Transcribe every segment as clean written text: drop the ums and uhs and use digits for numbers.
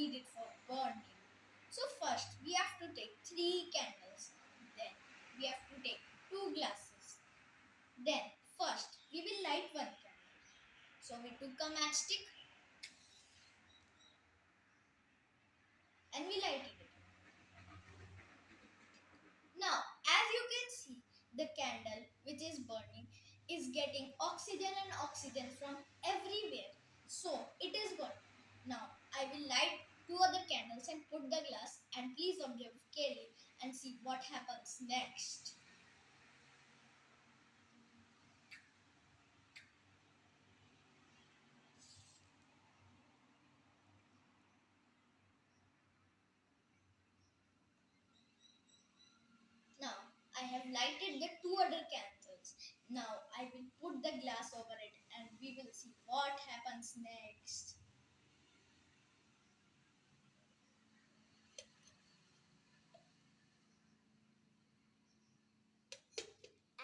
needed for burning. So first we have to take 3 candles. Then we have to take 2 glasses. Then first we will light 1 candle. So we took a matchstick and we lighted it. Now, as you can see, the candle which is burning is getting oxygen and oxygen from everywhere. So, it is good. Now, I will light 2 other candles and put the glass, and please observe carefully and see what happens next. Now, I have lighted the 2 other candles. Now, I will put the glass over it and we will see what happens next.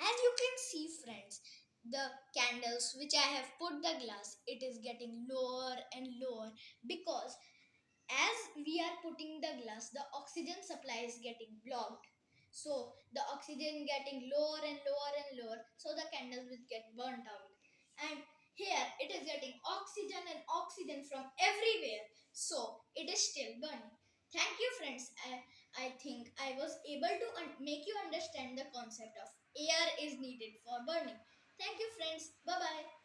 As you can see, friends, the candles which I have put the glass, it is getting lower and lower because as we are putting the glass, the oxygen supply is getting blocked. So the oxygen getting lower and lower and lower, so the candles will get burnt out. And here it is getting oxygen and oxygen from everywhere, so it is still burning. Thank you, friends. I think I was able to make you understand the concept of air is needed for burning. Thank you, friends. Bye bye.